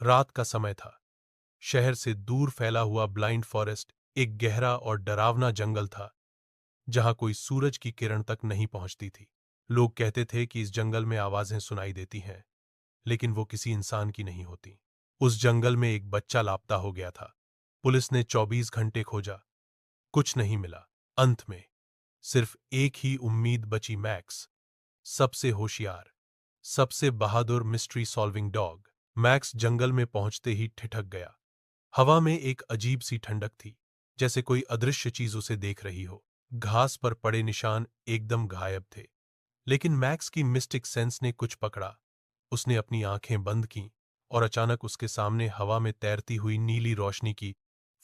रात का समय था। शहर से दूर फैला हुआ ब्लाइंड फॉरेस्ट एक गहरा और डरावना जंगल था, जहां कोई सूरज की किरण तक नहीं पहुंचती थी। लोग कहते थे कि इस जंगल में आवाजें सुनाई देती हैं, लेकिन वो किसी इंसान की नहीं होती। उस जंगल में एक बच्चा लापता हो गया था। पुलिस ने 24 घंटे खोजा, कुछ नहीं मिला। अंत में सिर्फ एक ही उम्मीद बची, मैक्स, सबसे होशियार, सबसे बहादुर मिस्ट्री सॉल्विंग डॉग। मैक्स जंगल में पहुंचते ही ठिठक गया। हवा में एक अजीब सी ठंडक थी, जैसे कोई अदृश्य चीज उसे देख रही हो। घास पर पड़े निशान एकदम गायब थे, लेकिन मैक्स की मिस्टिक सेंस ने कुछ पकड़ा। उसने अपनी आंखें बंद की और अचानक उसके सामने हवा में तैरती हुई नीली रोशनी की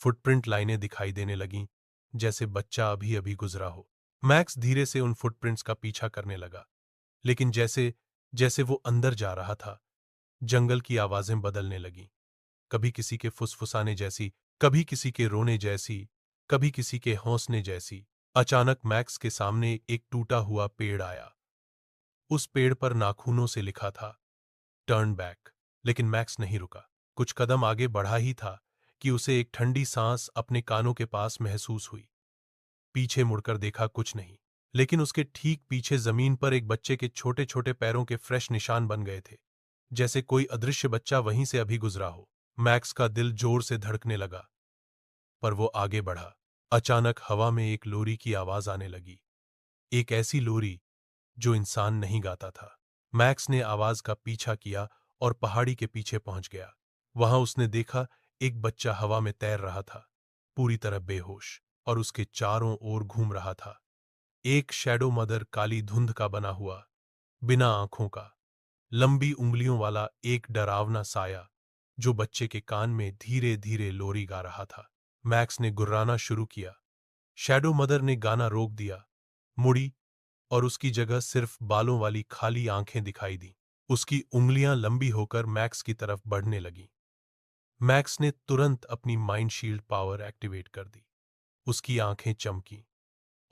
फुटप्रिंट लाइनें दिखाई देने लगीं, जैसे बच्चा अभी अभी गुजरा हो। मैक्स धीरे से उन फुटप्रिंट्स का पीछा करने लगा, लेकिन जैसे जैसे वो अंदर जा रहा था, जंगल की आवाजें बदलने लगीं। कभी किसी के फुसफुसाने जैसी, कभी किसी के रोने जैसी, कभी किसी के हौंसने जैसी। अचानक मैक्स के सामने एक टूटा हुआ पेड़ आया। उस पेड़ पर नाखूनों से लिखा था, टर्न बैक। लेकिन मैक्स नहीं रुका। कुछ कदम आगे बढ़ा ही था कि उसे एक ठंडी सांस अपने कानों के पास महसूस हुई। पीछे मुड़कर देखा, कुछ नहीं, लेकिन उसके ठीक पीछे जमीन पर एक बच्चे के छोटे छोटे पैरों के फ्रेश निशान बन गए थे, जैसे कोई अदृश्य बच्चा वहीं से अभी गुजरा हो। मैक्स का दिल जोर से धड़कने लगा, पर वो आगे बढ़ा। अचानक हवा में एक लोरी की आवाज आने लगी, एक ऐसी लोरी जो इंसान नहीं गाता था। मैक्स ने आवाज का पीछा किया और पहाड़ी के पीछे पहुंच गया। वहां उसने देखा, एक बच्चा हवा में तैर रहा था, पूरी तरह बेहोश, और उसके चारों ओर घूम रहा था एक शैडो मदर, काली धुंध का बना हुआ, बिना आंखों का, लंबी उंगलियों वाला एक डरावना साया, जो बच्चे के कान में धीरे धीरे लोरी गा रहा था। मैक्स ने गुर्राना शुरू किया। शैडो मदर ने गाना रोक दिया, मुड़ी, और उसकी जगह सिर्फ बालों वाली खाली आंखें दिखाई दी। उसकी उंगलियां लंबी होकर मैक्स की तरफ बढ़ने लगीं। मैक्स ने तुरंत अपनी माइंड शील्ड पावर एक्टिवेट कर दी। उसकी आंखें चमकीं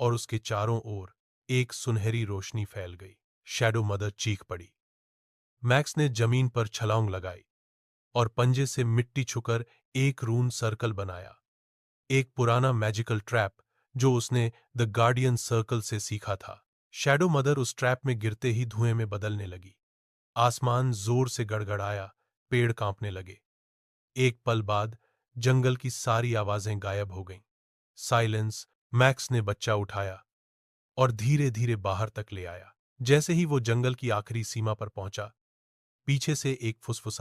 और उसके चारों ओर एक सुनहरी रोशनी फैल गई। शैडो मदर चीख पड़ी। मैक्स ने जमीन पर छलांग लगाई और पंजे से मिट्टी छुकर एक रून सर्कल बनाया, एक पुराना मैजिकल ट्रैप जो उसने द गार्डियन सर्कल से सीखा था। शैडो मदर उस ट्रैप में गिरते ही धुएं में बदलने लगी। आसमान जोर से गड़गड़ाया, पेड़ कांपने लगे। एक पल बाद जंगल की सारी आवाजें गायब हो गईं। साइलेंस। मैक्स ने बच्चा उठाया और धीरे धीरे बाहर तक ले आया। जैसे ही वो जंगल की आखिरी सीमा पर पहुंचा, पीछे से एक फुसफुसा